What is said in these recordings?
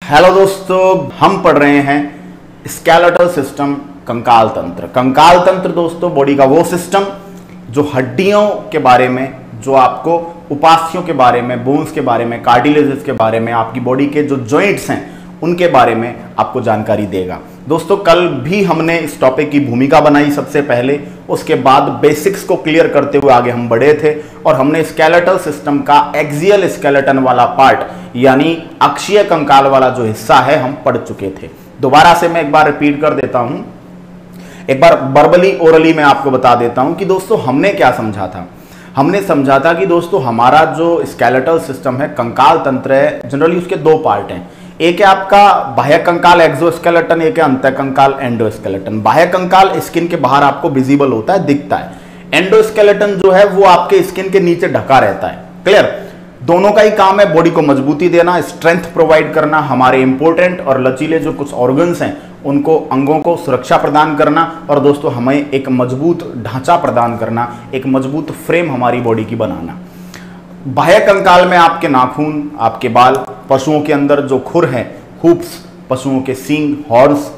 Hello दोस्तों, हम पढ़ रहे हैं स्केलेटल सिस्टम, कंकाल तंत्र। कंकाल तंत्र दोस्तों बॉडी का वो सिस्टम जो हड्डियों के बारे में, जो आपको उपास्थ्यों के बारे में, बोन्स के बारे में, कार्टिलेजेस के बारे में, आपकी बॉडी के जो जॉइंट्स हैं उनके बारे में आपको जानकारी देगा। दोस्तों कल भी हमने इस टॉपिक की भूमिका बनाई सबसे पहले, उसके बाद बेसिक्स को क्लियर करते हुए आगे हम बढ़े थे और हमने स्केलेटल सिस्टम का एक्सियल स्केलेटन वाला पार्ट यानी अक्षीय कंकाल वाला जो हिस्सा है हम पढ़ चुके थे। दोबारा से मैं एक बार रिपीट कर देता हूं, एक बार वर्बली ओरली मैं आपको बता देता हूं कि दोस्तों हमने क्या समझा था। हमने समझा था कि दोस्तों हमारा जो स्केलेटल सिस्टम है, कंकाल तंत्र है, जनरली उसके दो पार्ट हैं। एक है आपका बाह्य कंकाल एक्सोस्केलेटन, एक है अंतः कंकाल एंडोस्केलेटन। बाह्य कंकाल स्किन के बाहर आपको विजिबल होता है, दिखता है। एंडोस्केलेटन जो है वो आपके स्किन के नीचे ढका रहता है। क्लियर? दोनों का ही काम है बॉडी को मजबूती देना, स्ट्रेंथ प्रोवाइड करना, हमारे इंपॉर्टेंट और लचीले जो कुछ ऑर्गन्स हैं उनको, अंगों को सुरक्षा प्रदान करना और दोस्तों हमें एक मजबूत ढांचा प्रदान करना, एक मजबूत फ्रेम हमारी बॉडी की बनाना। बाह्य कंकाल में आपके नाखून, आपके बाल, पशुओं के अंदर जो खुर है, हूप्स, पशुओं के सींग, हॉर्न्स,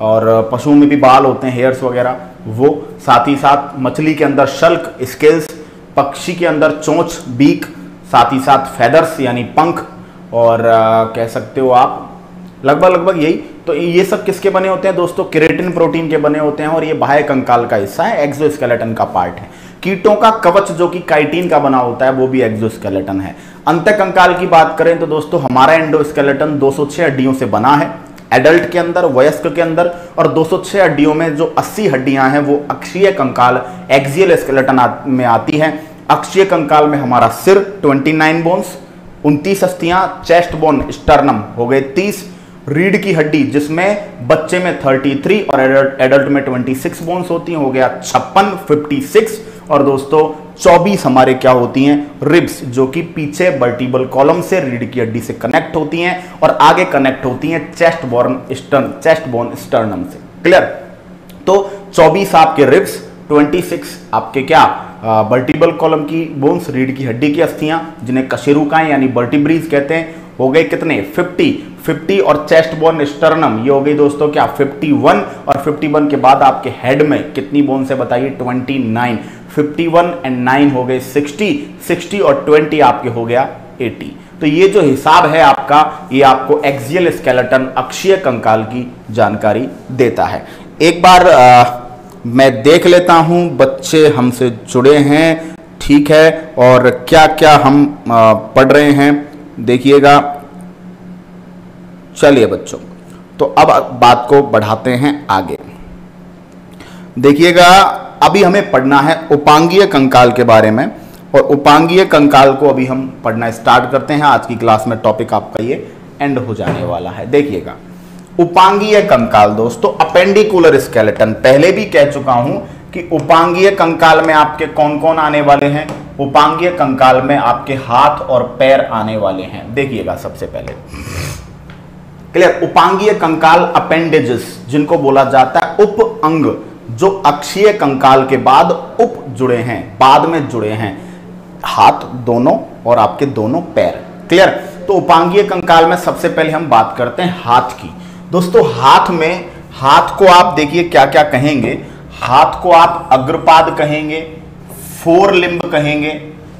और पशुओं में भी बाल होते हैं, हेयर्स वगैरह, वो साथ ही साथ मछली के अंदर शल्क, स्केल्स, पक्षी के अंदर चोंच, बीक, साथ ही साथ फेदर्स यानी पंख, और कह सकते हो आप लगभग यही। तो ये सब किसके बने होते हैं दोस्तों? केराटिन प्रोटीन के बने होते हैं और ये बाह्य कंकाल का हिस्सा है, एक्सोस्केलेटन का पार्ट है। कीटों का कवच जो कि काइटिन का बना होता है वो भी एक्सोस्केलेटन है। अंतः कंकाल की बात करें तो दोस्तों हमारा एंडोस्केलेटन 206 हड्डियों से बना है एडल्ट के अंदर, वयस्क के अंदर, और 206 हड्डियों में जो 80 हड्डियां हैं वो अक्षीय कंकाल एक्सियल स्केलेटन में आती हैं। अक्षीय कंकाल में हमारा सिर 29 बोन्स, 29 अस्थियां, चेस्ट बोन, स्टर्नम हो गए 30, रीढ़ की हड्डी जिसमें बच्चे में 33 और एडल्ट में 26 बोन्स होती हैं, हो गया 56 और दोस्तों 24 हमारे क्या होती हैं? रिब्स, जो कि पीछे वर्टिबल कॉलम से रीढ़ की हड्डी से कनेक्ट होती हैं और आगे कनेक्ट होती हैं चेस्ट बोन स्टर्नम से। क्लियर? तो 24 आपके रिब्स, 26 आपके क्या वर्टिबल कॉलम की बोन्स, रीढ़ की हड्डी की अस्थियां जिन्हें कशेरुकाएं यानी वर्टिब्रीज कहते हैं, हो गए कितने? 50 और चेस्ट बोन स्टर्नम ये हो गई दोस्तों क्या? 51, और 51 के बाद आपके हेड में कितनी बोन्स है बताइए? 29। 51 एंड 9 हो गए 60 और 20 आपके हो गया 80। तो ये जो हिसाब है आपका, ये आपको एक्सियल स्केलेटन अक्षीय कंकाल की जानकारी देता है। एक बार मैं देख लेता हूं बच्चे हमसे जुड़े हैं, ठीक है, और क्या क्या हम पढ़ रहे हैं देखिएगा। चलिए बच्चों, तो अब बात को बढ़ाते हैं आगे। देखिएगा, अभी हमें पढ़ना है उपांगीय कंकाल के बारे में, और उपांगीय कंकाल को अभी हम पढ़ना स्टार्ट करते हैं। आज की क्लास में टॉपिक आपका ये एंड हो जाने वाला है। देखिएगा, उपांगीय कंकाल दोस्तों, अपेंडिकुलर स्केलेटन, पहले भी कह चुका हूं कि उपांगीय कंकाल में आपके कौन कौन आने वाले हैं? उपांगीय कंकाल में आपके हाथ और पैर आने वाले हैं। देखिएगा सबसे पहले, क्लियर? उपांगीय कंकाल अपेंडेजेस जिनको बोला जाता है उप अंग, जो अक्षीय कंकाल के बाद उप जुड़े हैं, बाद में जुड़े हैं, हाथ दोनों और आपके दोनों पैर। क्लियर? तो उपांगीय कंकाल में सबसे पहले हम बात करते हैं हाथ की। दोस्तों हाथ को आप देखिए क्या क्या कहेंगे। हाथ को आप अग्रपाद कहेंगे, फोर लिम्ब कहेंगे।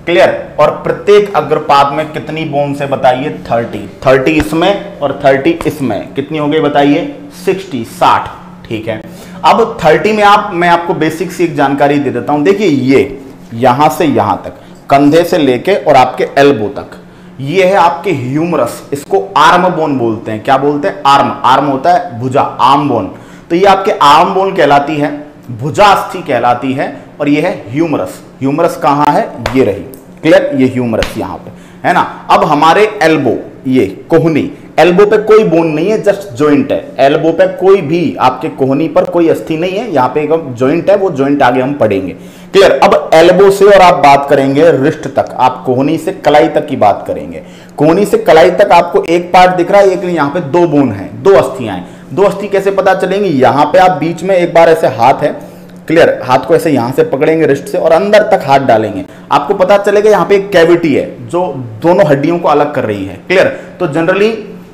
क्लियर? और प्रत्येक अग्रपाद में कितनी बोन्स है बताइए? 30 इसमें और 30 इसमें, कितनी हो गई बताइए? 60। ठीक है, अब 30 में मैं आपको बेसिक सी एक जानकारी दे देता हूं। देखिए, ये यहां से यहां तक, कंधे से लेके और आपके एल्बो तक, ये है आपके ह्यूमरस। इसको आर्म बोन बोलते हैं। क्या बोलते हैं? आर्म होता है भुजा, आर्म बोन। तो ये आपके आर्म बोन कहलाती है, भुजास्थि कहलाती है, और ये है ह्यूमरस। ह्यूमरस कहां है? ये रही। क्लियर? ये ह्यूमरस यहां पे है ना। अब हमारे एल्बो, ये कोहनी, एल्बो पे कोई बोन नहीं है, जस्ट जॉइंट है। एल्बो पे कोई भी आपके कोहनी पर कोई अस्थि नहीं है, यहाँ पे एक जॉइंट है, वो जॉइंट आगे हम पढ़ेंगे। क्लियर? अब एल्बो से और आप बात करेंगे रिस्ट तक, आप कोहनी से कलाई तक की बात करेंगे। कोहनी से कलाई तक आपको एक पार्ट दिख रहा है, एक यहाँ पे दो बोन है, दो अस्थियां हैं। दो अस्थि कैसे पता चलेंगी? यहाँ पे आप बीच में एक बार ऐसे हाथ है, क्लियर, हाथ को ऐसे यहां से पकड़ेंगे रिस्ट से और अंदर तक हाथ डालेंगे, आपको पता चलेगा यहाँ पे एक कैविटी है जो दोनों हड्डियों को अलग कर रही है। क्लियर। तो जनरली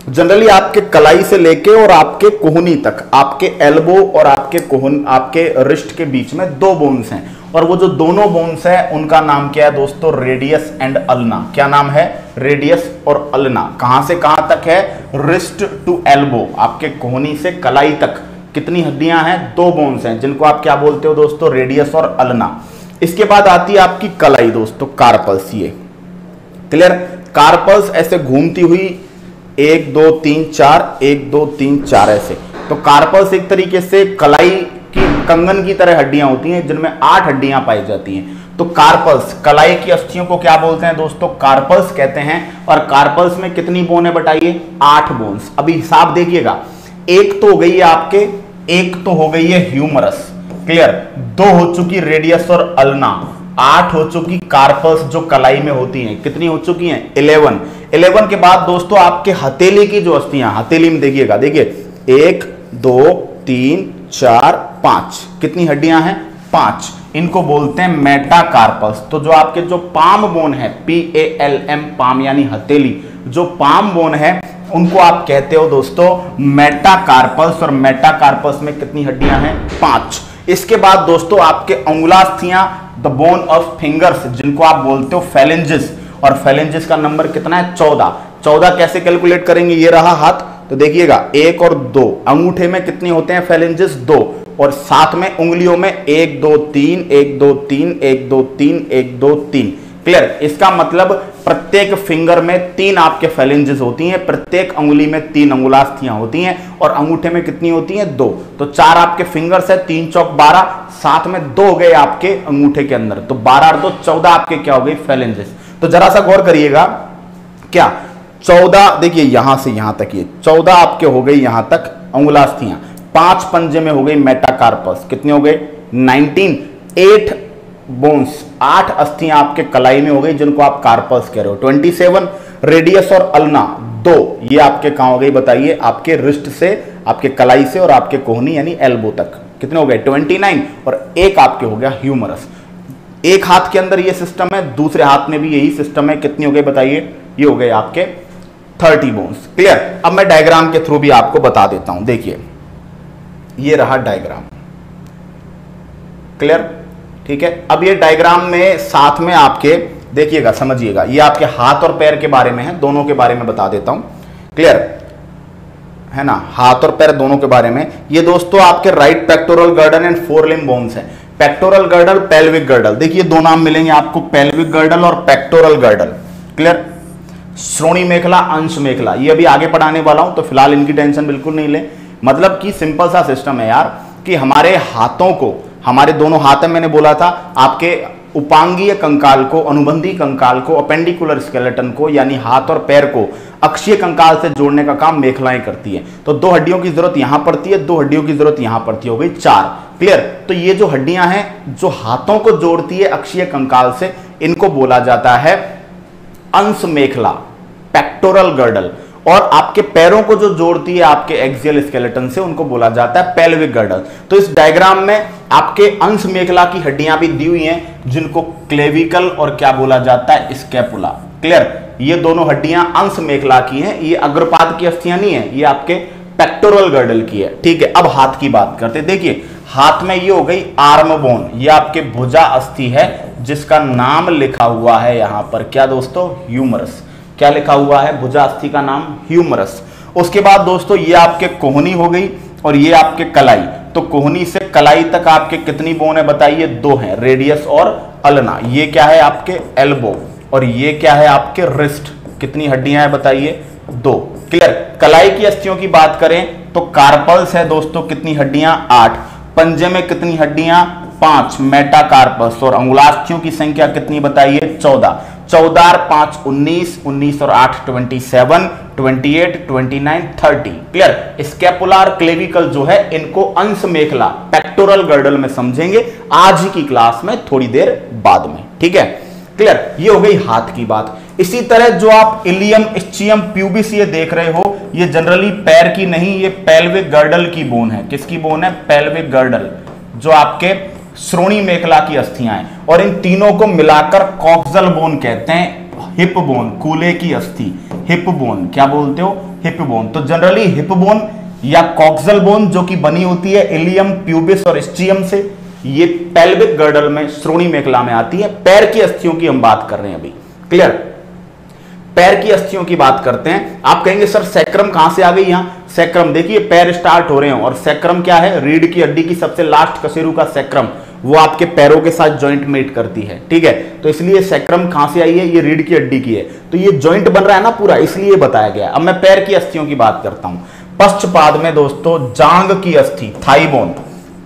जनरली आपके कलाई से लेके और आपके कोहनी तक, आपके एल्बो और आपके रिस्ट के बीच में दो बोन्स हैं, और वो जो दोनों बोन्स हैं उनका नाम क्या है दोस्तों? Radius and ulna. क्या नाम है? रेडियस और अल्ना। कहां से कहां तक है? रिस्ट टू एल्बो, आपके कोहनी से कलाई तक कितनी हड्डियां हैं? दो बोन्स हैं, जिनको आप क्या बोलते हो दोस्तों? रेडियस और अल्ना। इसके बाद आती है आपकी कलाई दोस्तों, कार्पल्स। ये क्लियर? कार्पल्स ऐसे घूमती हुई 1 2 3 4 1 2 3 4 ऐसे। तो कार्पल्स एक तरीके से कलाई की कंगन की तरह हड्डियां होती हैं, जिनमें 8 हड्डियां पाई जाती हैं। तो कार्पल्स, कलाई की अस्थियों को क्या बोलते हैं दोस्तों? कार्पल्स कहते हैं। और कार्पल्स में कितनी बोन है बताइए? 8 बोन्स। अभी हिसाब देखिएगा, एक तो हो गई है आपके, एक तो हो गई है ह्यूमरस, क्लियर? 2 हो चुकी रेडियस और अल्ना, 8 हो चुकी कार्पल्स जो कलाई में होती हैं। कितनी हो चुकी हैं? 11 के बाद दोस्तों आपके हथेली की जो अस्थियां, हथेली में देखिएगा, देखिए 1 2 3 4 5, कितनी हड्डियां हैं? 5। इनको बोलते हैं मेटाकार्पस। तो जो आपके जो पाम बोन है, PALM, पाम यानी हथेली, जो पाम बोन है उनको आप कहते हो दोस्तों मेटाकार्पस। और मेटाकार्पस में कितनी हड्डियां हैं? 5। इसके बाद दोस्तों आपके अंगुलास्थियां, द बोन ऑफ फिंगर्स, जिनको आप बोलते हो फेलेंजिस, और फेलेंजिस का नंबर कितना है? 14। 14 कैसे कैलकुलेट करेंगे? ये रहा हाथ, तो देखिएगा 1 और 2, अंगूठे में कितने होते हैं फेलेंजिस? 2, और साथ में उंगलियों में 1 2 3 1 2 3 1 2 3 1 2 3। क्लियर? इसका मतलब प्रत्येक फिंगर में 3 आपके फेलेंजेस होती हैं, प्रत्येक अंगुली में 3 अंगुलास्थियां होती हैं, और अंगूठे में कितनी होती हैं? 2। तो 4 आपके फिंगर्स है, 3 चौक 12, साथ में 2 हो गए आपके अंगूठे के अंदर, तो 12 और 2 14 आपके क्या हो गई? फेलेंजेस। तो जरा सा गौर करिएगा, क्या 14, देखिए यहां से यहां तक, ये 14 आपके हो गई यहां तक अंगुलास्थियां, 5 पंजे में हो गई मेटाकार्पस, कितने हो गए? 19। 8 बोन्स, 8 अस्थियां आपके कलाई में हो गई, जिनको आप कार्पस कह रहे हो। 27 रेडियस और अल्ना 2, ये आपके कहां हो गई बताइए? आपके रिस्ट से, आपके कलाई से और आपके कोहनी यानी एल्बो तक, कितने हो गए? 29। और एक आपके हो गया ह्यूमरस। एक हाथ के अंदर ये सिस्टम है, दूसरे हाथ में भी यही सिस्टम है। कितनी हो गई बताइए? ये हो गए आपके 30 बोन्स। क्लियर? अब मैं डायग्राम के थ्रू भी आपको बता देता हूं। देखिए ये रहा डायग्राम, क्लियर? ठीक है। अब ये डायग्राम में साथ में आपके देखिएगा, समझिएगा, ये आपके हाथ और पैर के बारे में है, दोनों के बारे में बता देता हूं। क्लियर है ना? हाथ और पैर दोनों के बारे में। ये दोस्तों आपके right pectoral girdle and four limb bones है। पेक्टोरल गर्डल, पेल्विक गर्डल, देखिए 2 नाम मिलेंगे आपको, पेल्विक गर्डल और पेक्टोरल गर्डल। क्लियर? श्रोणी मेखला, अंश मेखला, ये अभी आगे पढ़ाने वाला हूं, तो फिलहाल इनकी टेंशन बिल्कुल नहीं ले। मतलब कि सिंपल सा सिस्टम है यार, कि हमारे हाथों को, हमारे दोनों हाथ में मैंने बोला था, आपके उपांगीय कंकाल को, अनुबंधी कंकाल को, अपेंडिकुलर स्केलेटन को, यानी हाथ और पैर को अक्षीय कंकाल से जोड़ने का काम मेखलाएं करती है। तो 2 हड्डियों की जरूरत यहां पड़ती है, 2 हड्डियों की जरूरत यहां पड़ती है, हो गई 4। क्लियर? तो ये जो हड्डियां हैं जो हाथों को जोड़ती है अक्षीय कंकाल से, इनको बोला जाता है अंश मेखला, पेक्टोरल गर्डल। और आपके पैरों को जो जोड़ती है आपके एक्सियल स्केलेटन से, उनको बोला जाता है पेल्विक गर्डल। तो इस डायग्राम में आपके अंश मेखला की हड्डियां भी दी हुई हैं, जिनको क्लेविकल और क्या बोला जाता है? स्कैपुला। क्लियर? ये दोनों हड्डियां अंश मेखला की हैं, ये अग्रपाद की अस्थियां नहीं है, ये आपके पेक्टोरल गर्डल की है। ठीक है। अब हाथ की बात करते हैं। देखिए हाथ में ये हो गई आर्म बोन, ये आपके भुजा अस्थि है, जिसका नाम लिखा हुआ है यहां पर, क्या दोस्तों? ह्यूमरस। क्या लिखा हुआ है? भुजा अस्थि का नाम ह्यूमरस। उसके बाद दोस्तों ये आपके कोहनी हो गई, और ये आपके कलाई। तो कोहनी से कलाई तक आपके कितनी बोन है बताइए? 2 हैं, रेडियस और अल्ना। ये क्या है? आपके एल्बो। और ये क्या है? आपके रिस्ट। कितनी हड्डियां हैं बताइए? 2। क्लियर? कलाई की अस्थियों की बात करें तो कार्पल्स है दोस्तों, कितनी हड्डियां? 8। पंजे में कितनी हड्डियां? 5, मेटाकार्पस। और अंगुलास्थियों की संख्या कितनी बताइए? 14। 14 और 5 19, 19 और 8 27, 28, 29, 30। क्लियर? स्कैपुलर क्लेविकल जो है, इनको अंश मेखला, पेक्टोरल गर्डल में समझेंगे आज ही की क्लास में, थोड़ी देर बाद में। ठीक है? क्लियर? ये हो गई हाथ की बात। इसी तरह जो आप इलियम, इस्चियम, प्यूबिस ये देख रहे हो, ये जनरली पैर की नहीं, ये पेल्विक गर्डल की बोन है। किसकी बोन है? पेल्विक गर्डल, जो आपके श्रोणी मेखला की अस्थियां हैं। और इन तीनों को मिलाकर कॉक्सल बोन कहते हैं, हिप बोन, कूल्हे की अस्थि, हिप बोन। क्या बोलते हो? Hip bone. तो जनरली हिप बोन या कॉक्सल बोन जो कि बनी होती है इलियम, प्यूबिस और स्ट्रियम से, ये पेल्विक गर्डल में, श्रोणी मेखला में आती है। पैर की अस्थियों की हम बात कर रहे हैं अभी, क्लियर। पैर की अस्थियों की बात करते हैं। आप कहेंगे सर सैक्रम कहां से आ गई यहां? सैक्रम देखिए पैर स्टार्ट हो रहे हैं, और सैक्रम क्या है? रीढ़ की हड्डी की सबसे लास्ट कशेरु का सैक्रम, वो आपके पैरों के साथ जॉइंट मेट करती है, ठीक है। तो इसलिए सैक्रम कहां से आई है? ये रीढ़ की हड्डी की है। तो ये जॉइंट बन रहा है ना पूरा, इसलिए बताया गया। अब मैं पैर की अस्थियों की बात करता हूं। पश्चपाद में दोस्तों जांग की अस्थि, थाई बोन।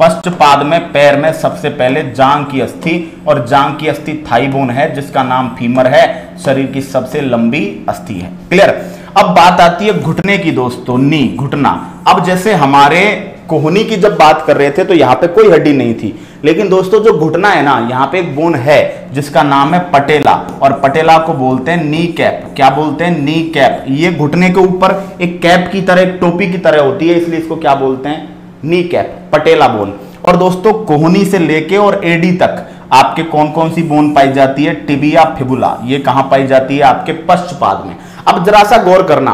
पश्चपाद में, पैर में सबसे पहले जांग की अस्थि, और जांग की अस्थि थाई बोन है जिसका नाम फीमर है, शरीर की सबसे लंबी अस्थि है, क्लियर। अब बात आती है घुटने की दोस्तों, नी, घुटना। अब जैसे हमारे कोहनी की जब बात कर रहे थे तो यहां पे कोई हड्डी नहीं थी, लेकिन दोस्तों जो घुटना है ना, यहां पे एक बोन है जिसका नाम है पटेला, और पटेला को बोलते हैं नी कैप। क्या बोलते हैं? Knee cap. ये घुटने के ऊपर एक कैप की तरह, एक टोपी की तरह होती है, इसलिए इसको क्या बोलते हैं? नी कैप, पटेला बोन। और दोस्तों कोहनी से लेके और एडी तक आपके कौन कौन सी बोन पाई जाती है? Tibia, fibula. ये कहां पाई जाती है? आपके पश्चपाद में। अब जरा सा गौर करना,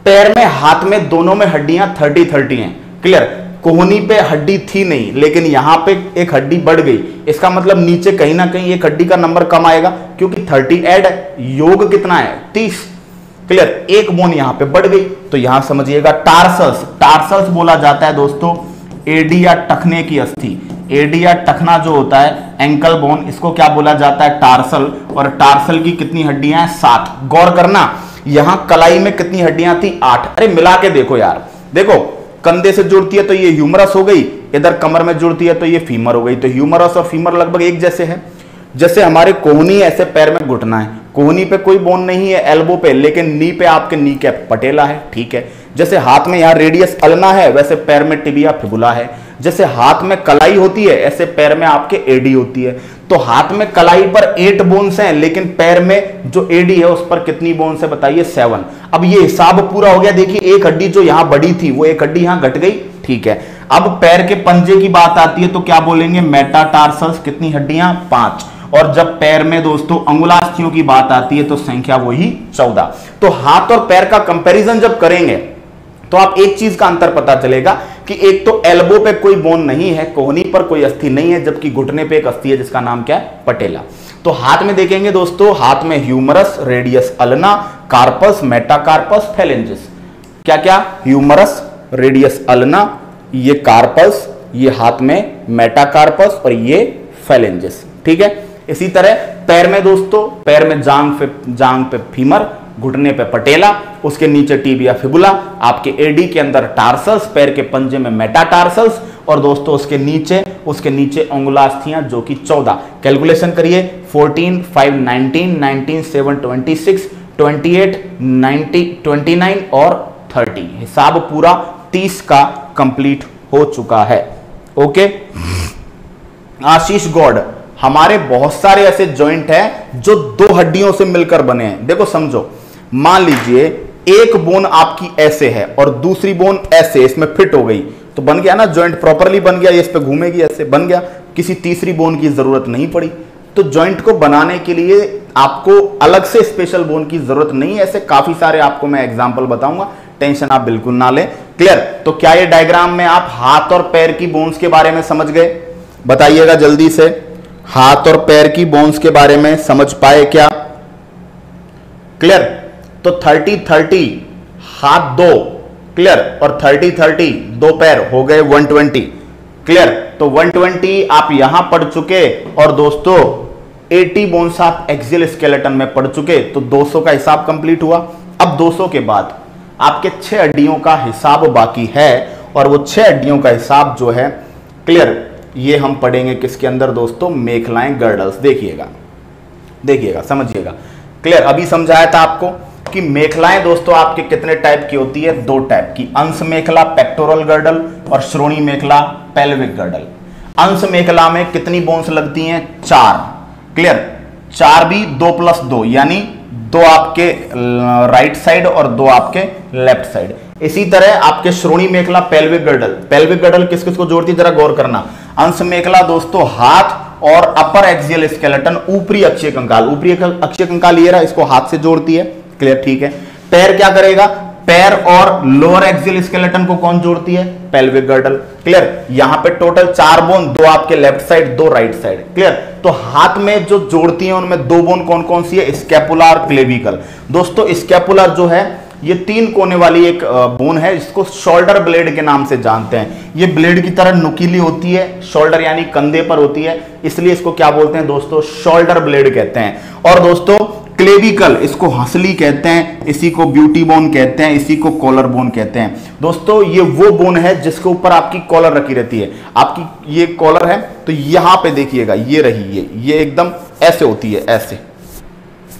पैर में, हाथ में, दोनों में हड्डियां 30-30 हैं, क्लियर। कोहनी पे हड्डी थी नहीं, लेकिन यहां पे एक हड्डी बढ़ गई, इसका मतलब नीचे कहीं ना कहीं एक हड्डी का नंबर कम आएगा, क्योंकि 30 ऐड है, योग कितना है? 30, क्लियर। एक बोन यहां पे बढ़ गई, तो यहां समझिएगा टार्सस। टार्सस बोला जाता है दोस्तों एडी या टखने की अस्थि। एडी या टखना जो होता है, एंकल बोन, इसको क्या बोला जाता है? टार्सल। और टार्सल की कितनी हड्डियां हैं? 7। गौर करना, यहां कलाई में कितनी हड्डियां थी? 8। अरे मिला के देखो यार, देखो कंधे से जुड़ती है तो ये ह्यूमरस हो गई, इधर कमर में जुड़ती है तो ये फीमर हो गई। तो ह्यूमरस और फीमर लगभग एक जैसे हैं। जैसे हमारे कोहनी, ऐसे पैर में घुटना है। कोहनी पे कोई बोन नहीं है एल्बो पे, लेकिन नी पे आपके नी कैप, पटेला है, ठीक है। जैसे हाथ में यहां रेडियस अल्ना है, वैसे पैर में टिबिया, फिबुला है। जैसे हाथ में कलाई होती है, ऐसे पैर में आपके एडी होती है। तो हाथ में कलाई पर 8 बोन्स हैं, लेकिन पैर में जो एडी है उस पर कितनी बोन्स है बताइए? 7। अब ये हिसाब पूरा हो गया। देखिए एक हड्डी जो यहां बड़ी थी, वो एक हड्डी यहां घट गई, ठीक है। अब पैर के पंजे की बात आती है तो क्या बोलेंगे? मेटाटार्सस। कितनी हड्डियां? 5। और जब पैर में दोस्तों अंगुलास्थियों की बात आती है तो संख्या वही 14। तो हाथ और पैर का कंपैरिजन जब करेंगे तो आप एक चीज का अंतर पता चलेगा कि एक तो एल्बो पे कोई बोन नहीं है, कोहनी पर कोई अस्थि नहीं है, जबकि घुटने पे एक अस्थि है जिसका नाम क्या है? पटेला। तो हाथ में देखेंगे दोस्तों, हाथ में humerus, radius ulna, carpus, metacarpus, phalanges. क्या क्या? ह्यूमरस, रेडियस अल्ना, ये कार्पस, ये हाथ में मेटाकार्पस, और ये फेलेंजिस, ठीक है। इसी तरह पैर में दोस्तों, पैर में जांग पे फीमर, घुटने पे पटेला, उसके नीचे टीबिया, फिबुला, आपके एडी के अंदर टार्सस, पैर के पंजे में मेटाटार्सस, और दोस्तों उसके नीचे अंगुलास्थियां जो कि 14। कैलकुलेशन करिए, 14, 5, 19, 19, 7, 26, 28, 90, 29 और 30। हिसाब पूरा 30 का कंप्लीट हो चुका है। ओके। आशीष गौड़, हमारे बहुत सारे ऐसे जॉइंट हैं जो 2 हड्डियों से मिलकर बने हैं। देखो समझो, मान लीजिए एक बोन आपकी ऐसे है और दूसरी बोन ऐसे, इसमें फिट हो गई, तो बन गया ना जॉइंट, प्रॉपरली बन गया, ये इस पे घूमेगी, ऐसे बन गया, किसी तीसरी बोन की जरूरत नहीं पड़ी। तो जॉइंट को बनाने के लिए आपको अलग से स्पेशल बोन की जरूरत नहीं है। ऐसे काफी सारे आपको मैं एग्जांपल बताऊंगा, टेंशन आप बिल्कुल ना लें, क्लियर। तो क्या ये डायग्राम में आप हाथ और पैर की बोन्स के बारे में समझ गए? बताइएगा जल्दी से, हाथ और पैर की बोन्स के बारे में समझ पाए क्या? क्लियर। तो 30-30 हाथ 2, क्लियर, और 30-30 2 पैर, हो गए 120, क्लियर। तो 120 आप यहां पढ़ चुके, और दोस्तों 80 बोन्स आप एक्सियल स्केलेटन में पढ़ चुके, तो 200 का हिसाब कंप्लीट हुआ। अब 200 के बाद आपके 6 हड्डियों का हिसाब बाकी है, और वो 6 हड्डियों का हिसाब जो है, क्लियर, ये हम पढ़ेंगे किसके अंदर दोस्तों? मेखलाएं, गर्डल्स। देखिएगा समझिएगा, क्लियर। अभी समझाया था आपको कि मेखलाएं दोस्तों आपके कितने टाइप की होती है? 2 टाइप की, अंश मेखला पेक्टोरल गर्डल और श्रोणी मेखला पेल्विक गर्डल। अंश मेखला में कितनी बोन्स लगती हैं? 4, क्लियर। 4 भी 2 + 2, यानी 2 आपके राइट साइड और 2 आपके लेफ्ट साइड। इसी तरह आपके श्रोणी मेखला पेल्विक गर्डल किस किस को जोड़ती है? जरा गौर करना। अंश मेखला दोस्तों हाथ और अपर एक्सियल स्केलेटन, ऊपरी अक्षीय कंकाल ये रहा, इसको हाथ से जोड़ती है, क्लियर, ठीक है। पैर क्या करेगा? पैर और लोअर एक्सियल स्केलेटन को कौन जोड़ती है? Pelvic girdle. क्लियर? यहां पे टोटल 4 बोन, 2 आपके left side, 2 right side. Clear? तो हाथ में जो जोड़ती है उनमें 2 बोन कौन कौन सी है? स्कैपुला और क्लेविकल। दोस्तों स्कैपुला जो है ये 3 कोने वाली एक बोन है, इसको शोल्डर ब्लेड के नाम से जानते हैं। ये ब्लेड की तरह नुकीली होती है, शोल्डर यानी कंधे पर होती है, इसलिए इसको क्या बोलते हैं दोस्तों? शोल्डर ब्लेड कहते हैं। और दोस्तों क्लेविकल, इसको हंसली कहते हैं, इसी को ब्यूटी बोन कहते हैं, इसी को कॉलर बोन कहते हैं। दोस्तों ये वो बोन है जिसके ऊपर आपकी कॉलर रखी रहती है। आपकी ये कॉलर है तो यहां पे देखिएगा, ये रही, ये एकदम ऐसे होती है, ऐसे।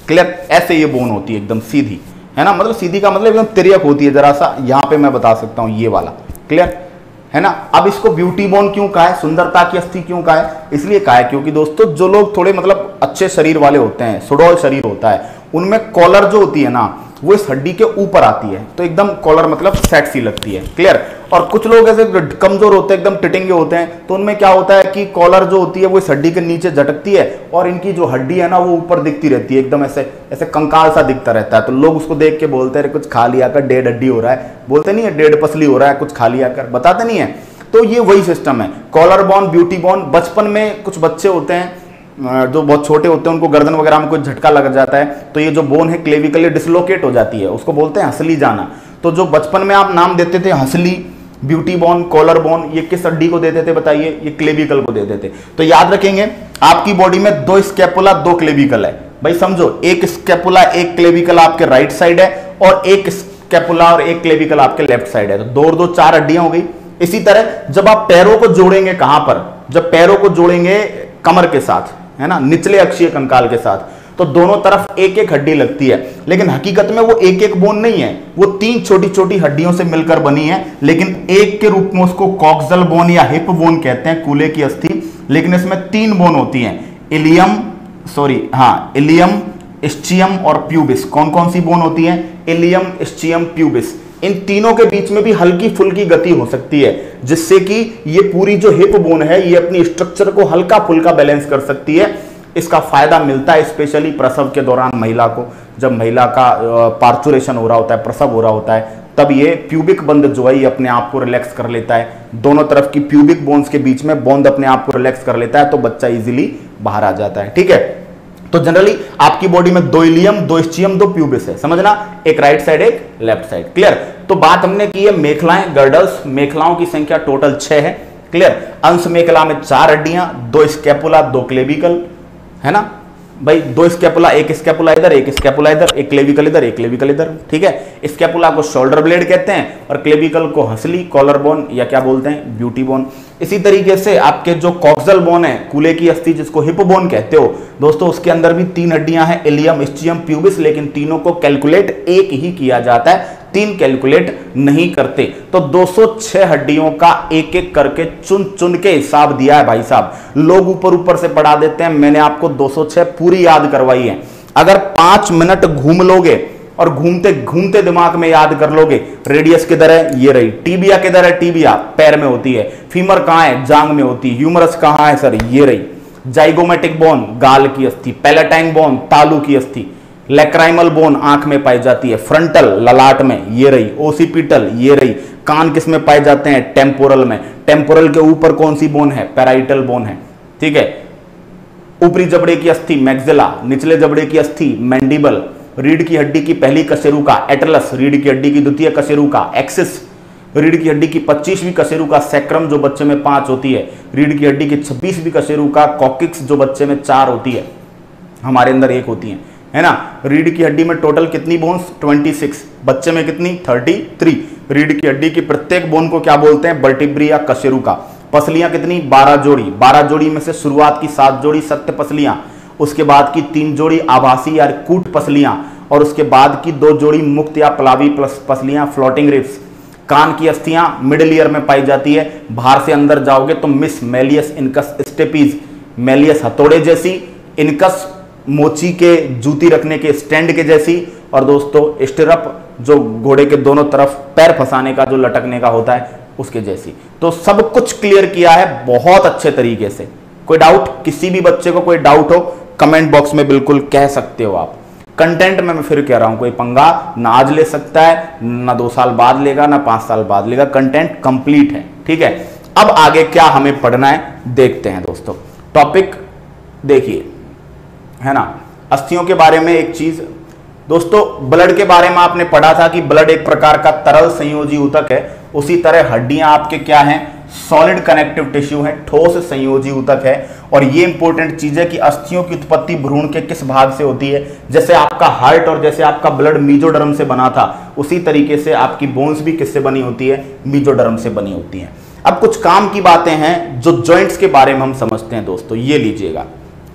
क्लियर? ऐसे ये बोन होती है एकदम सीधी, है ना? मतलब सीधी का मतलब एकदम तिर्यक होती है जरा सा, यहां पे मैं बता सकता हूं ये वाला। क्लियर है ना? अब इसको ब्यूटी बोन क्यों कहा है? सुंदरता की अस्थि क्यों कहा है? इसलिए कहा है क्योंकि दोस्तों जो लोग थोड़े मतलब अच्छे शरीर वाले होते हैं, सुडौल शरीर होता है, उनमें कॉलर जो होती है ना वो इस हड्डी के ऊपर आती है, तो एकदम कॉलर मतलब सेट सी लगती है। क्लियर? और कुछ लोग ऐसे कमजोर होते हैं, एकदम टिटिंगे होते हैं, तो उनमें क्या होता है कि कॉलर जो होती है वो इस हड्डी के नीचे झटकती है और इनकी जो हड्डी है ना वो ऊपर दिखती रहती है, एकदम ऐसे ऐसे कंकाल सा दिखता रहता है। तो लोग उसको देख के बोलते हैं कुछ खा लिया कर, डेढ़ हड्डी हो रहा है, बोलते नहीं है डेढ़ पसली हो रहा है, कुछ खा लिया कर, बताते नहीं है। तो ये वही सिस्टम है, कॉलर बोन, ब्यूटी बोन। बचपन में कुछ बच्चे होते हैं जो बहुत छोटे होते हैं, उनको गर्दन वगैरह में कोई झटका लग जाता है तो ये जो बोन है क्लेविकली डिसलोकेट हो जाती है, उसको बोलते हैं हंसली जाना। तो जो बचपन में आप नाम देते थे Hansli, beauty bone, collar bone, ये किस हड्डी को देते थे बताइए? ये क्लेविकल को देते थे। तो याद रखेंगे आपकी बॉडी में 2 स्कैपुला 2 क्लेविकल है भाई, समझो। एक स्कैपुला एक क्लेविकल आपके राइट साइड है और एक स्कैपुला और एक क्लेविकल आपके लेफ्ट साइड है, तो 2 और 2 4 हड्डियां हो गई। इसी तरह जब आप पैरों को जोड़ेंगे, कहां पर? जब पैरों को जोड़ेंगे कमर के साथ, है ना, निचले अक्षीय कंकाल के साथ, तो दोनों तरफ एक एक हड्डी लगती है, लेकिन हकीकत में वो एक एक बोन नहीं है, वो 3 छोटी छोटी हड्डियों से मिलकर बनी है, लेकिन एक के रूप में उसको कॉक्सल बोन या हिप बोन कहते हैं, कूल्हे की अस्थि। लेकिन इसमें 3 बोन होती हैं, इलियम, इस्चियम और प्यूबिस। कौन कौन सी बोन होती है? Ilium, ischium, pubis. इन तीनों के बीच में भी हल्की फुल्की गति हो सकती है, जिससे कि ये पूरी जो हिप बोन है ये अपनी स्ट्रक्चर को हल्का फुल्का बैलेंस कर सकती है। इसका फायदा मिलता है स्पेशली प्रसव के दौरान महिला को, जब महिला का पार्चुरेशन हो रहा होता है, प्रसव हो रहा होता है, तब ये प्यूबिक बंद जो है ये अपने आप को रिलैक्स कर लेता है। दोनों तरफ की प्यूबिक बोन्स के बीच में बॉन्ड अपने आप को रिलैक्स कर लेता है, तो बच्चा इजीली बाहर आ जाता है। ठीक है? तो जनरली आपकी बॉडी में 2 इलियम, 2 इस्चियम, 2 प्यूबिस है, समझना, एक राइट साइड एक लेफ्ट साइड। क्लियर? तो बात हमने की है मेखलाएं, गर्डल्स। मेखलाओं की संख्या टोटल 6 है। क्लियर? अंश मेखला में 4 हड्डियां, 2 स्कैपुला, 2 क्लेविकल, है ना भाई? 2 स्कैपुला, एक स्कैपुला इधर, एक स्कैपुला इधर, एक क्लेविकल इधर, एक क्लेविकल इधर। ठीक है? स्कैपुला को शोल्डर ब्लेड कहते हैं और क्लेविकल को हंसली, कॉलर बोन या क्या बोलते हैं? Beauty bone. इसी तरीके से आपके जो कॉक्सल बोन है, कूल्हे की अस्थि, जिसको हिप बोन कहते हो दोस्तों, उसके अंदर भी 3 हड्डियां हैं, इलियम, इस्चियम, प्यूबिस, लेकिन तीनों को कैलकुलेट एक ही किया जाता है, 3 कैलकुलेट नहीं करते। तो 206 हड्डियों का एक एक करके चुन चुन के हिसाब दिया है भाई साहब। लोग ऊपर ऊपर से पढ़ा देते हैं, मैंने आपको 206 पूरी याद करवाई है। अगर 5 मिनट घूम लोगे और घूमते घूमते दिमाग में याद कर लोगे, रेडियस किधर है? ये रही। टीबिया किधर है? टीबिया पैर में होती है। फीमर कहां है? जांग में होती है। ह्यूमरस कहां है सर? ये रही। जाइगोमेटिक बोन गाल की अस्थि, पैलेटाइन बोन तालू की अस्थि, लैक्राइमल बोन आंख में पाई जाती है, फ्रंटल ललाट में, ये रही। ओसिपिटल, ये रही। कान किस में पाए जाते हैं? टेम्पोरल में। टेम्पोरल के ऊपर कौन सी बोन है? पैराइटल बोन है। ठीक है? ऊपरी जबड़े की अस्थि मैक्सिला, निचले जबड़े की अस्थि मैंडिबल, रीढ़ की हड्डी की पहली कशेरुका एटलस, रीढ़ की हड्डी की द्वितीय कशेरुका एक्सिस, रीढ़ की हड्डी की 25वीं कशेरुका सैक्रम जो बच्चे में 5 होती है, रीढ़ की हड्डी की 26वीं कशेरुका कॉकिक्स जो बच्चे में 4 होती है, हमारे अंदर 1 होती है ना। रीढ़ की हड्डी में टोटल कितनी बोन्स? 26, बच्चे में कितनी? 33। रीढ़ की हड्डी की प्रत्येक बोन को क्या बोलते हैं? वर्टिब्री या कशेरुका। पसलियां कितनी? 12 जोड़ी। 12 जोड़ी में से शुरुआत की 7 जोड़ी सत्य पसलियां, उसके बाद की 3 जोड़ी आभासी या कूट पसलियां, और उसके बाद की 2 जोड़ी मुक्त या प्लावी पसलियां, फ्लोटिंग रिब्स। कान की अस्थियां मिडिल ईयर में पाई जाती है। बाहर से अंदर जाओगे तो मिस, मेलियस, इनकस, स्टेपीज, मेलियस हथौड़े जैसी, इनकस मोची के जूती रखने के स्टैंड के जैसी, और दोस्तों स्टिरअप जो घोड़े के दोनों तरफ पैर फंसाने का जो लटकने का होता है उसके जैसी। तो सब कुछ क्लियर किया है बहुत अच्छे तरीके से। कोई डाउट? किसी भी बच्चे को कोई डाउट हो कमेंट बॉक्स में बिल्कुल कह सकते हो आप। कंटेंट में मैं फिर कह रहा हूं कोई पंगा ना आज ले सकता है, ना 2 साल बाद लेगा, ना 5 साल बाद लेगा, कंटेंट कंप्लीट है। ठीक है, अब आगे क्या हमें पढ़ना है देखते हैं दोस्तों। टॉपिक देखिए, है ना, अस्थियों के बारे में एक चीज दोस्तों, ब्लड के बारे में आपने पढ़ा था कि ब्लड एक प्रकार का तरल संयोजी ऊतक है। उसी तरह हड्डियां आपके क्या हैं, सॉलिड कनेक्टिव टिश्यू है, ठोस संयोजी ऊतक है। और ये इंपॉर्टेंट चीज है कि अस्थियों की उत्पत्ति भ्रूण के किस भाग से होती है। जैसे आपका हार्ट और जैसे आपका ब्लड मीजोडर्म से बना था, उसी तरीके से आपकी बोन्स भी किससे बनी होती है, मीजोडर्म से बनी होती है। अब कुछ काम की बातें हैं जो जॉइंट्स के बारे में हम समझते हैं दोस्तों, ये लीजिएगा,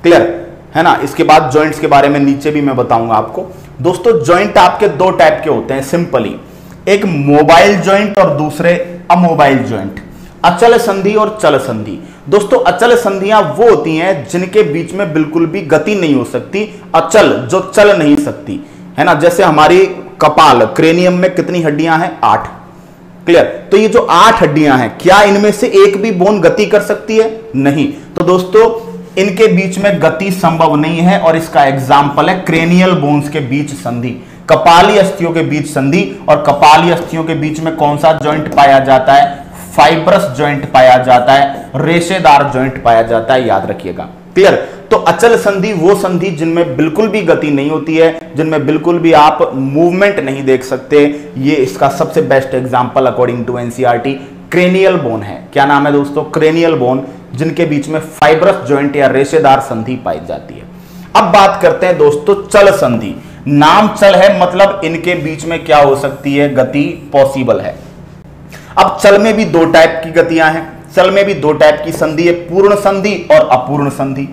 क्लियर है ना। इसके बाद जॉइंट्स के बारे में नीचे भी मैं बताऊंगा आपको। दोस्तों जॉइंट आपके 2 टाइप के होते हैं सिंपली, एक मोबाइल जॉइंट और दूसरे अमोबाइल जॉइंट, अचल संधि और चल संधि। दोस्तों अचल संधियां वो होती हैं जिनके बीच में बिल्कुल भी गति नहीं हो सकती, अचल जो चल नहीं सकती, है ना। जैसे हमारी कपाल क्रेनियम में कितनी हड्डियां हैं, 8, क्लियर। तो ये जो 8 हड्डियां हैं, क्या इनमें से एक भी बोन गति कर सकती है, नहीं। तो दोस्तों इनके बीच में गति संभव नहीं है और इसका एग्जाम्पल है क्रेनियल बोन्स के बीच संधि, कपाली अस्थियों के बीच संधि। और कपाली अस्थियों के बीच में कौन सा जॉइंट पाया जाता है, फाइब्रस जॉइंट पाया जाता है, रेशेदार जॉइंट पाया जाता है, याद रखिएगा, क्लियर। तो अचल संधि वो संधि जिनमें बिल्कुल भी गति नहीं होती है, जिनमें बिल्कुल भी आप मूवमेंट नहीं देख सकते। ये इसका सबसे best example according to NCERT cranial bone है। क्या नाम है दोस्तों, क्रेनियल बोन, जिनके बीच में फाइब्रस जॉइंट या रेशेदार संधि पाई जाती है। अब बात करते हैं दोस्तों चल संधि। नाम चल है मतलब इनके बीच में क्या हो सकती है, गति पॉसिबल है। अब चल में भी 2 टाइप की गतियां हैं, चल में भी 2 टाइप की संधि है, पूर्ण संधि और अपूर्ण संधि।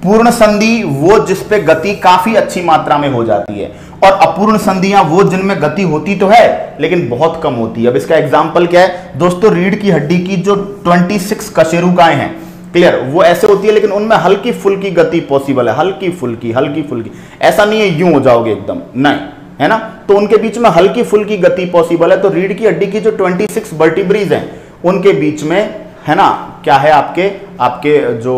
पूर्ण संधि वो जिसपे गति काफी अच्छी मात्रा में हो जाती है, और अपूर्ण संधियां वो जिनमें गति होती तो है लेकिन बहुत कम होती है। अब इसका एग्जांपल क्या है दोस्तों, रीढ़ की हड्डी की जो 26 कशेरुकाएं हैं, क्लियर, वो ऐसे होती है लेकिन उनमें हल्की फुल्की गति पॉसिबल है, हल्की फुल्की। ऐसा नहीं है यूं हो जाओगे एकदम, नहीं, है ना। तो उनके बीच में हल्की फुल्की गति पॉसिबल है। तो रीढ़ की हड्डी की जो 26 वर्टिब्रीज हैं उनके बीच में, है ना, क्या है, आपके जो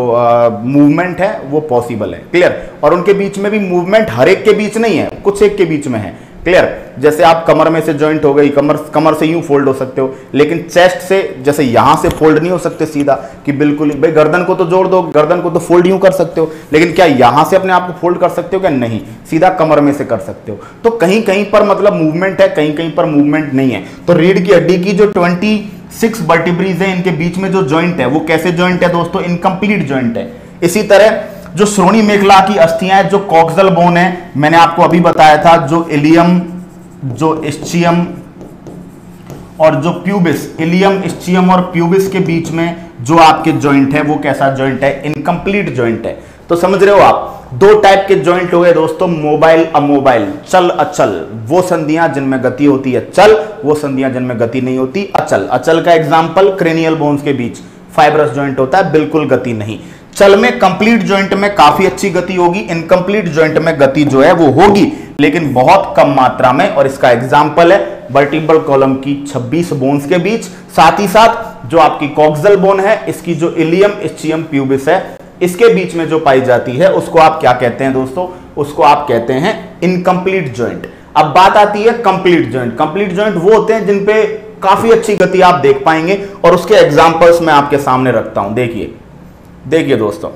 मूवमेंट है वो पॉसिबल है, क्लियर। और उनके बीच में भी मूवमेंट हर एक के बीच नहीं है, कुछ एक के बीच में है, क्लियर। जैसे आप कमर में से जॉइंट हो गई, कमर से यूं फोल्ड हो सकते हो, लेकिन चेस्ट से जैसे यहां से फोल्ड नहीं हो सकते सीधा कि बिल्कुल भाई गर्दन को तो जोड़ दो, गर्दन को तो फोल्ड यूं कर सकते हो, लेकिन क्या यहां से अपने आप को फोल्ड कर सकते हो, क्या नहीं, सीधा कमर में से कर सकते हो। तो कहीं कहीं पर मतलब मूवमेंट है, कहीं कहीं पर मूवमेंट नहीं है। तो रीढ़ की हड्डी की जो 26 वर्टिब्रीज है, इनके बीच में जो जॉइंट है वो कैसे जॉइंट है दोस्तों, इनकम्प्लीट जॉइंट है। इसी तरह जो श्रोणी मेखला की अस्थियां हैं, जो कॉक्सल बोन है, मैंने आपको अभी बताया था, जो इलियम, जो इस्चियम और जो प्यूबिस, इलियम, इस्चियम और प्यूबिस के बीच में जो आपके जॉइंट है वो कैसा जॉइंट है, इनकम्प्लीट जॉइंट है। तो समझ रहे हो आप, 2 टाइप के जॉइंट हो गए दोस्तों, मोबाइल अमोबाइल, चल अचल, वो संधियां जिनमें गति होती है चल, वो संधियां जिनमें गति नहीं होती अचल। अचल का एग्जांपल क्रेनियल बोन्स के बीच फाइब्रस जॉइंट होता है, बिल्कुल गति नहीं। चल में कंप्लीट जॉइंट में काफी अच्छी गति होगी, इनकम्प्लीट जॉइंट में गति जो है वो होगी लेकिन बहुत कम मात्रा में। और इसका एग्जांपल है वर्टिब्रल कॉलम की 26 बोन्स के बीच, साथ ही साथ जो आपकी कॉक्सल बोन है, इसकी जो इलियम, इस्चियम, प्यूबिस है, इसके बीच में जो पाई जाती है उसको आप क्या कहते हैं दोस्तों, उसको आप कहते हैं इनकम्प्लीट जॉइंट। अब बात आती है कंप्लीट जॉइंट। कंप्लीट जॉइंट वो होते हैं जिनपे काफी अच्छी गति आप देख पाएंगे और उसके एग्जांपल्स मैं आपके सामने रखता हूं। देखिए दोस्तों,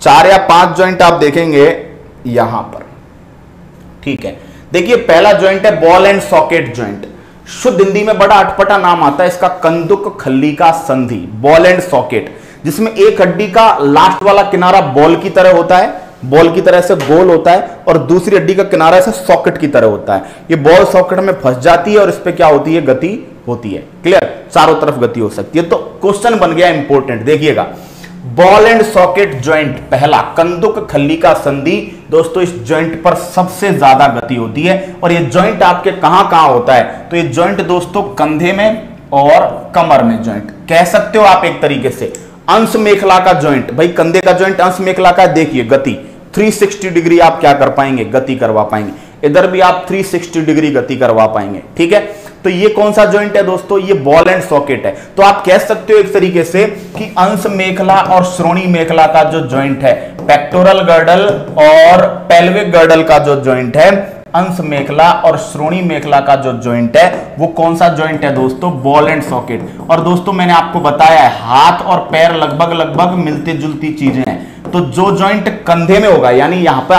4 या 5 जॉइंट आप देखेंगे यहां पर, ठीक है। देखिए पहला जॉइंट है बॉल एंड सॉकेट जॉइंट। शुद्ध हिंदी में बड़ा अटपटा नाम आता है इसका, कंदुक खल्लिका संधि, बॉल एंड सॉकेट, जिसमें एक हड्डी का लास्ट वाला किनारा बॉल की तरह होता है, बॉल की तरह से गोल होता है, और दूसरी हड्डी का किनारा ऐसे सॉकेट की तरह होता है। ये बॉल सॉकेट में फंस जाती है और इस पे क्या होती है, गति होती है, क्लियर, चारों तरफ गति हो सकती है। तो क्वेश्चन बन गया इंपॉर्टेंट, देखिएगा, बॉल एंड सॉकेट जॉइंट, पहला कंदुक खल्लिका संधि। दोस्तों इस जॉइंट पर सबसे ज्यादा गति होती है, और ये जॉइंट आपके कहां कहां होता है, तो ये जॉइंट दोस्तों कंधे में और कमर में जॉइंट कह सकते हो आप एक तरीके से। अंश मेखला का जॉइंट, भाई कंधे का जॉइंट अंश मेखला का, देखिए गति 360 डिग्री आप क्या कर पाएंगे, गति करवा पाएंगे। इधर भी आप 360 डिग्री गति करवा पाएंगे, ठीक है। तो ये कौन सा जॉइंट है दोस्तों, ये बॉल एंड सॉकेट है। तो आप कह सकते हो एक तरीके से कि अंश मेखला और श्रोणी मेखला का जो जॉइंट है, पेक्टोरल गर्डल और पेल्विक गर्डल का जो जॉइंट है, अंश मेखला और श्रोणी मेखला का जो जॉइंट है वो कौन सा जॉइंट है दोस्तों, बॉल एंड सॉकेट। और दोस्तों मैंने आपको बताया है हाथ और पैर लगभग लगभग मिलती जुलती चीजें हैं, तो जो जॉइंट कंधे में होगा, यानी यहां पे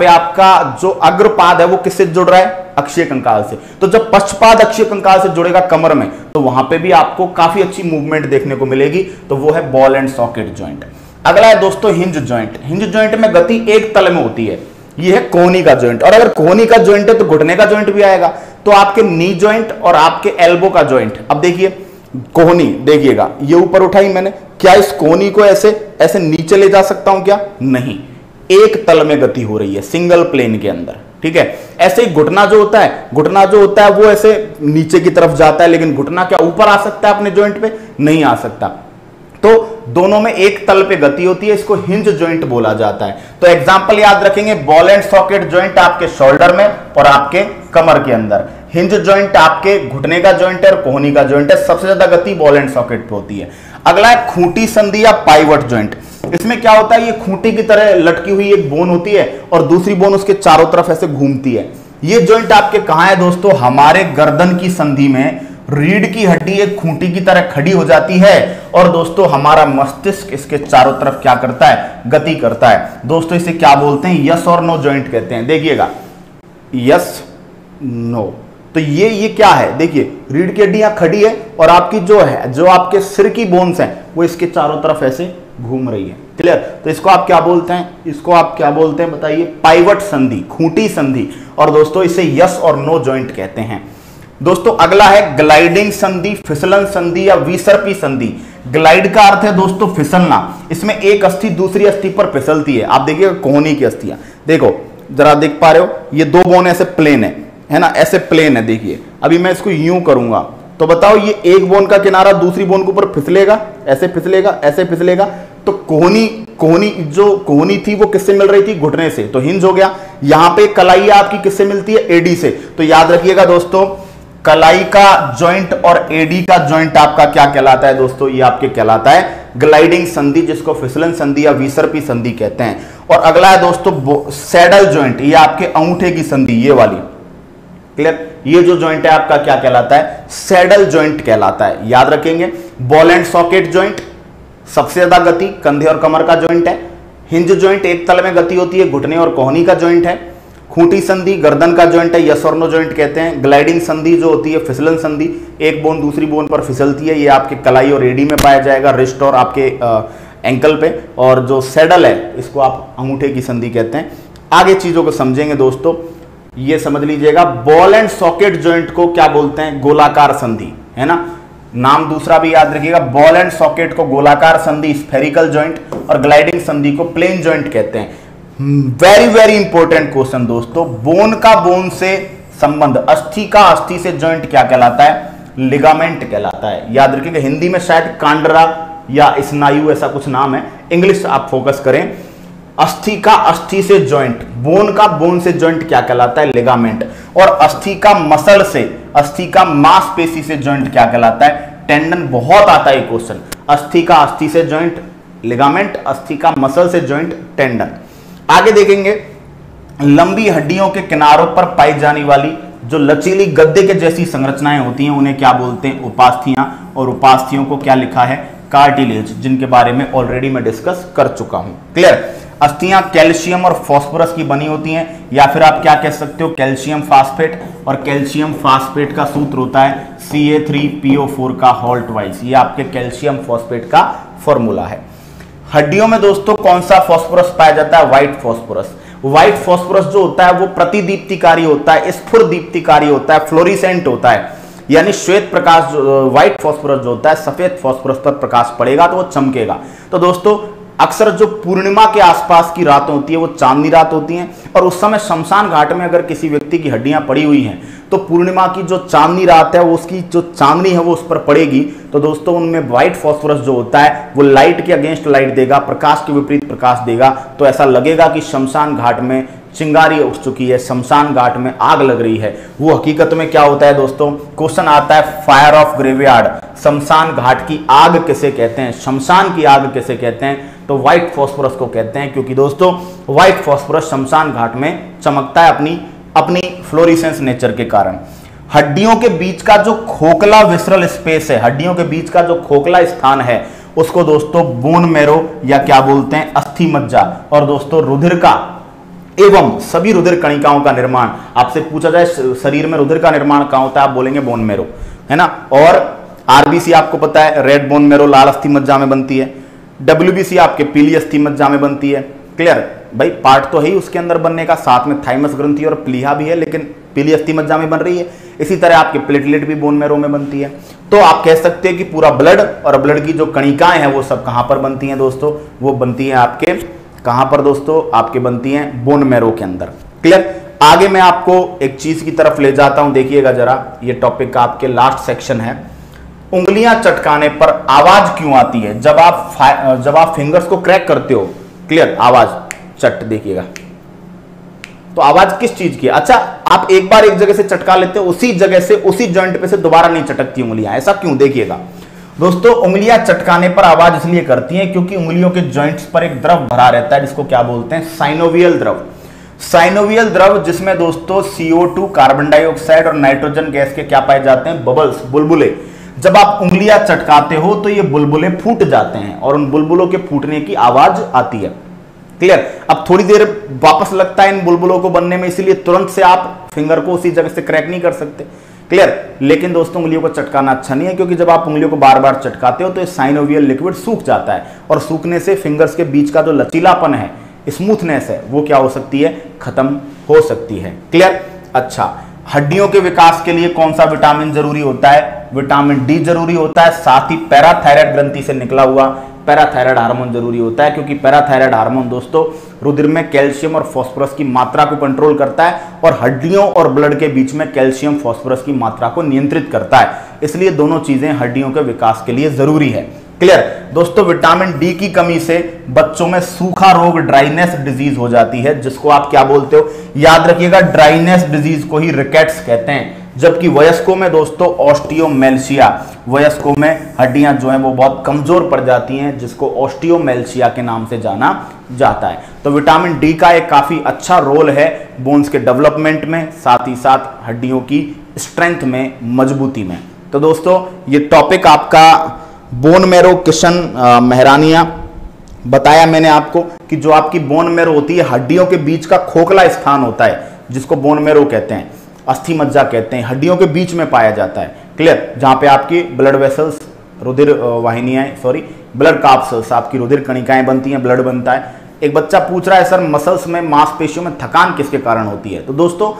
आपका जो अग्रपाद है वो किससे जुड़ रहा है, अक्षीय कंकाल से। तो जब पश्चपाद अक्षीय कंकाल से जुड़ेगा कमर में, तो वहां पे भी आपको काफी अच्छी मूवमेंट देखने को मिलेगी, तो वो है बॉल एंड सॉकेट जॉइंट। अगला है दोस्तों हिंज जॉइंट। हिंज जॉइंट में गति एक तल में होती है, ये है कोहनी का जॉइंट। और अगर कोहनी का जॉइंट है तो घुटने का जॉइंट भी आएगा, तो आपके नी जॉइंट और आपके एल्बो का जॉइंट। अब देखिए कोहनी, देखिएगा ये ऊपर उठाई मैंने, क्या इस कोहनी को ऐसे नीचे ले जा सकता हूं क्या, नहीं, एक तल में गति हो रही है सिंगल प्लेन के अंदर, ठीक है। ऐसे ही घुटना जो होता है वो ऐसे नीचे की तरफ जाता है, लेकिन घुटना क्या ऊपर आ सकता है अपने जॉइंट पे, नहीं आ सकता। तो दोनों में एक तल पे गति होती है, इसको हिंज जॉइंट बोला जाता है। तो एग्जांपल याद रखेंगे, बॉल एंड सॉकेट जॉइंट आपके शोल्डर में और आपके कमर के अंदर, हिंज जॉइंट आपके घुटने का जॉइंट है और कोहनी का जॉइंट है। सबसे ज्यादा गति बॉल एंड सॉकेट पे होती है। अगला है खूंटी संधि या पाइवट जॉइंट। इसमें क्या होता है, ये खूंटी की तरह लटकी हुई एक बोन होती है और दूसरी बोन उसके चारों तरफ ऐसे घूमती है। ये जॉइंट आपके कहां है दोस्तों, हमारे गर्दन की संधि में रीढ़ की हड्डी एक खूंटी की तरह खड़ी हो जाती है और दोस्तों हमारा मस्तिष्क इसके चारों तरफ क्या करता है, गति करता है। दोस्तों इसे क्या बोलते हैं, यस और नो जॉइंट कहते हैं। देखिएगा यस नो, तो ये क्या है, देखिए रीढ़ की हड्डी यहां खड़ी है और आपकी जो आपके सिर की बोन्स हैं वो इसके चारों तरफ ऐसे घूम रही है। क्लियर। तो इसको आप क्या बोलते हैं, इसको आप क्या बोलते हैं बताइए, पाइवट संधि, खूंटी संधि। और दोस्तों इसे यस और नो जॉइंट कहते हैं। दोस्तों अगला है ग्लाइडिंग संधि, फिसलन संधि या विसर्पी संधि। ग्लाइड का अर्थ है दोस्तों फिसलना, इसमें एक अस्थि दूसरी अस्थि पर फिसलती है। आप देखिएगा कोहनी की अस्थियां, देखो जरा देख पा रहे हो, ये दो बोन ऐसे प्लेन है ना, ऐसे प्लेन है। देखिए अभी मैं इसको यूं करूंगा तो बताओ ये एक बोन का किनारा दूसरी बोन के ऊपर फिसलेगा, ऐसे फिसलेगा, ऐसे फिसलेगा। तो कोहनी थी वो किससे मिल रही थी, घुटने से, तो हिंज हो गया। यहां पे कलाई आपकी किससे मिलती है, एडी से। तो याद रखिएगा दोस्तों, कलाई का जॉइंट और एडी का जॉइंट आपका क्या कहलाता है दोस्तों, ये आपके कहलाता है ग्लाइडिंग संधि, जिसको फिसलन संधि या विसर्पी संधि कहते हैं। और अगला है दोस्तों सैडल जॉइंट, ये आपके अंगूठे की संधि, ये वाली। क्लियर। ये जो जॉइंट है आपका क्या कहलाता है, सैडल जॉइंट कहलाता है। याद रखेंगे बॉल एंड सॉकेट जॉइंट सबसे ज्यादा गति कंधे और कमर का जॉइंट है। हिंज जॉइंट एक तल में गति होती है, घुटने और कोहनी का जॉइंट है। खूंटी संधि गर्दन का जॉइंट है, यस और नो जॉइंट कहते हैं। ग्लाइडिंग संधि जो होती है, फिसलन संधि, एक बोन दूसरी बोन पर फिसलती है, ये आपके कलाई और एडी में पाया जाएगा, रिस्ट और आपके एंकल पे। और जो सैडल है इसको आप अंगूठे की संधि कहते हैं। आगे चीजों को समझेंगे दोस्तों, ये समझ लीजिएगा बॉल एंड सॉकेट जॉइंट को क्या बोलते हैं, गोलाकार संधि, है ना। नाम दूसरा भी याद रखिएगा, बॉल एंड सॉकेट को गोलाकार संधि स्फेरिकल जॉइंट और ग्लाइडिंग संधि को प्लेन जॉइंट कहते हैं। वेरी वेरी इंपॉर्टेंट क्वेश्चन दोस्तों, बोन का बोन से संबंध, अस्थि का अस्थि से जॉइंट क्या कहलाता है, लिगामेंट कहलाता है। याद रखिएगा, हिंदी में शायद कांडरा या स्नायु ऐसा कुछ नाम है, इंग्लिश आप फोकस करें। अस्थि का अस्थि से जॉइंट, बोन का बोन से जॉइंट क्या कहलाता है, लिगामेंट। और अस्थि का मसल से, अस्थि का मांसपेशी से जॉइंट क्या कहलाता है, टेंडन। बहुत आता है क्वेश्चन, अस्थि का अस्थि से जॉइंट लिगामेंट, अस्थि का मसल से जॉइंट टेंडन। आगे देखेंगे, लंबी हड्डियों के किनारों पर पाई जाने वाली जो लचीली गद्दे के जैसी संरचनाएं होती हैं उन्हें क्या बोलते हैं, उपास्थियां। और उपास्थियों को क्या लिखा है, कार्टिलेज, जिनके बारे में ऑलरेडी मैं डिस्कस कर चुका हूं। क्लियर। अस्थियां कैल्शियम और फास्फोरस की बनी होती हैं, या फिर आप क्या कह सकते हो, कैल्शियम फास्फेट। और कैल्शियम फास्फेट का सूत्र होता है Ca3PO4 का होल ट्वाइस, ये आपके कैल्शियम फास्फेट का फॉर्मूला है। हड्डियों में दोस्तों कौन सा फास्फोरस पाया जाता है, व्हाइट फास्फोरस। व्हाइट फास्फोरस जो होता है वो प्रतिदीप्तिकारी होता है, स्फुरदीप्तिकारी होता है, फ्लोरिसेंट होता है। यानी श्वेत प्रकाश, व्हाइट फास्फोरस जो होता है, सफेद फास्फोरस पर प्रकाश पड़ेगा तो वो चमकेगा। तो दोस्तों अक्सर जो पूर्णिमा के आसपास की रात होती है वो चांदनी रात होती है, और उस समय शमशान घाट में अगर किसी व्यक्ति की हड्डियां पड़ी हुई हैं तो पूर्णिमा की जो चांदनी रात है वो उसकी जो चांदनी है वो उस पर पड़ेगी। तो दोस्तों उनमें व्हाइट फास्फोरस जो होता है वो लाइट के अगेंस्ट लाइट देगा, प्रकाश के विपरीत प्रकाश देगा। तो ऐसा लगेगा कि शमशान घाट में चिंगारी उठ चुकी है, शमशान घाट में आग लग रही है, वो हकीकत में क्या होता है दोस्तों? क्वेश्चन आता है फायर ऑफ ग्रेवयार्ड, शमशान घाट की आग किसे कहते हैं, शमशान की आग किसे कहते हैं? तो व्हाइट फॉस्फोरस को कहते हैं, क्योंकि दोस्तों व्हाइट फॉस्फोरस शमशान घाट में चमकता है अपनी फ्लोरिसेंस नेचर के कारण। हड्डियों के बीच का जो खोखला विसरल स्पेस है, हड्डियों के बीच का जो खोखला स्थान है, उसको दोस्तों बोन मैरो या क्या बोलते हैं, अस्थि मज्जा। और दोस्तों रुधिर का एवं सभी रुधिर कणिकाओं का निर्माण, आपसे पूछा जाए शरीर में रुधिर का निर्माण कहां होता है, आप बोलेंगे बोन मैरो, है ना। और आरबीसी आपको पता है रेड बोन मैरो लाल अस्थि मज्जा में बनती है, डब्ल्यूबीसी आपके पीली अस्थि मज्जा में बनती है। क्लियर भाई, पार्ट तो है ही उसके अंदर बनने का, साथ में थाइमस ग्रंथि और प्लीहा भी है, लेकिन पीली अस्थि मज्जा में बन रही है। इसी तरह आपके प्लेटलेट भी बोन मैरो में बनती है। तो आप कह सकते हैं कि पूरा ब्लड और ब्लड की जो कणिकाएं हैं वो सब कहां पर बनती हैं दोस्तों? वो बनती हैं आपके कहां पर दोस्तों? आपके बनती हैं बोन मैरो के अंदर। क्लियर। आगे मैं आपको एक चीज की तरफ ले जाता हूं, देखिएगा जरा, ये टॉपिक का आपके लास्ट सेक्शन है। उंगलियां चटकाने पर आवाज क्यों आती है? जब आप फिंगर्स को क्रैक करते हो, क्लियर, आवाज चट, देखिएगा तो आवाज किस चीज की है? अच्छा, आप एक बार एक जगह से चटका लेते हो, उसी जगह से उसी जॉइंट पे से दोबारा नहीं चटकती उंगलियां, ऐसा क्यों? देखिएगा दोस्तों, उंगलियां चटकाने पर आवाज इसलिए करती हैं क्योंकि उंगलियों के जॉइंट्स पर एक द्रव भरा रहता है जिसको क्या बोलते हैं? साइनोवियल द्रव। साइनोवियल द्रव जिसमें दोस्तों CO2, कार्बन डाइऑक्साइड और नाइट्रोजन गैस के क्या पाए जाते हैं? बबल्स, बुलबुले। जब आप उंगलियां चटकाते हो तो ये बुलबुले फूट जाते हैं और उन बुलबुलों के फूटने की आवाज आती है। क्लियर। अब थोड़ी देर वापस लगता है इन बुलबुलों को बनने में, इसीलिए तुरंत से आप फिंगर को उसी जगह से क्रैक नहीं कर सकते। क्लियर। लेकिन दोस्तों उंगलियों को चटकाना अच्छा नहीं है, क्योंकि जब आप उंगलियों को बार बार चटकाते हो तो साइनोवियल लिक्विड सूख जाता है और सूखने से फिंगर्स के बीच का जो लचीलापन है, स्मूथनेस है, वो क्या हो सकती है? खत्म हो सकती है। क्लियर। अच्छा, हड्डियों के विकास के लिए कौन सा विटामिन जरूरी होता है? विटामिन डी जरूरी होता है, साथ ही पैराथायराइड ग्रंथि से निकला हुआ पैराथायराइड हार्मोन जरूरी होता है, क्योंकि पैराथायराइड हार्मोन दोस्तों रुधिर में कैल्शियम और फास्फोरस की मात्रा को कंट्रोल करता है और हड्डियों और ब्लड के बीच में कैल्शियम फास्फोरस की मात्रा को नियंत्रित करता है। इसलिए दोनों चीजें हड्डियों के विकास के लिए जरूरी है। क्लियर। दोस्तों विटामिन डी की कमी से बच्चों में सूखा रोग, ड्राइनेस डिजीज हो जाती है, जिसको आप क्या बोलते हो? याद रखिएगा, ड्राइनेस डिजीज को ही रिकेट्स कहते हैं। जबकि वयस्कों में दोस्तों ऑस्टियोमेल्शिया, वयस्कों में हड्डियां जो हैं वो बहुत कमजोर पड़ जाती हैं, जिसको ऑस्टियोमेल्शिया के नाम से जाना जाता है। तो विटामिन डी का एक काफी अच्छा रोल है बोन्स के डेवलपमेंट में, साथ ही साथ हड्डियों की स्ट्रेंथ में, मजबूती में। तो दोस्तों ये टॉपिक आपका बोन मैरो, किशन मेहरानिया बताया मैंने आपको कि जो आपकी बोन मैरो होती है, हड्डियों के बीच का खोखला स्थान होता है जिसको बोन मैरो कहते हैं, अस्थि मज्जा कहते हैं, हड्डियों के बीच में पाया जाता है। क्लियर। जहां पे आपकी ब्लड वेसल्स, रुधिर वाहिनियां, ब्लड काप्सल्स, आपकी रुधिर कणिकाएं बनती हैं, ब्लड बनता है। एक बच्चा पूछ रहा है सर मसल्स में, मांसपेशियों में थकान किसके कारण होती है? तो दोस्तों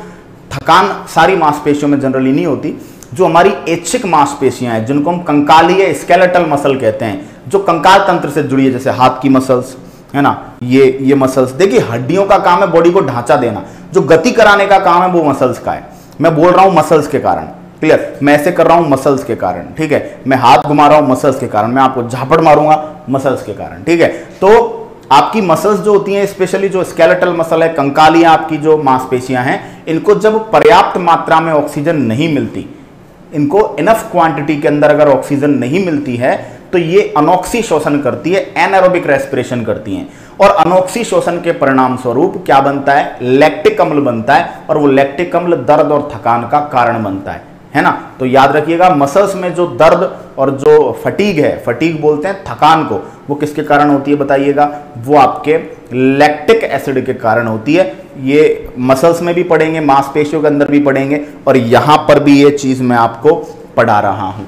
थकान सारी मांसपेशियों में जनरली नहीं होती। जो हमारी ऐच्छिक मांसपेशियां हैं, जिनको हम कंकालीय स्केलेटल मसल कहते हैं, जो कंकाल तंत्र से जुड़ी है, जैसे हाथ की मसल्स है ना, ये मसल्स, देखिए हड्डियों का काम है बॉडी को ढांचा देना, जो गति कराने का काम है वो मसल्स का है। मैं बोल रहा हूं मसल्स के कारण। क्लियर। मैं ऐसे कर रहा हूं मसल्स के कारण, ठीक है। मैं हाथ घुमा रहा हूं मसल्स के कारण, मैं आपको झापड़ मारूंगा मसल्स के कारण, ठीक है। तो आपकी मसल्स जो होती हैं, स्पेशली जो स्केलेटल मसल है, कंकालियां आपकी जो मांसपेशियां हैं, इनको जब पर्याप्त मात्रा में ऑक्सीजन नहीं मिलती, इनको इनफ क्वांटिटी के अंदर अगर ऑक्सीजन नहीं मिलती है तो ये अनॉक्सी शोषण करती है, एनारोबिक रेस्पिरेशन करती हैं, और अनॉक्सी शोषण के परिणाम स्वरूप क्या बनता है? लैक्टिक अम्ल बनता है, और वो लैक्टिक अम्ल दर्द और थकान का कारण बनता है ना। तो याद रखिएगा, मसल्स में जो दर्द और जो फटीग है, फटीग बोलते हैं थकान को, वो किसके कारण होती है बताइएगा? वो आपके लैक्टिक एसिड के कारण होती है। ये मसल्स में भी पढ़ेंगे, मांसपेशियों के अंदर भी पढ़ेंगे, और यहां पर भी ये चीज मैं आपको पढ़ा रहा हूं।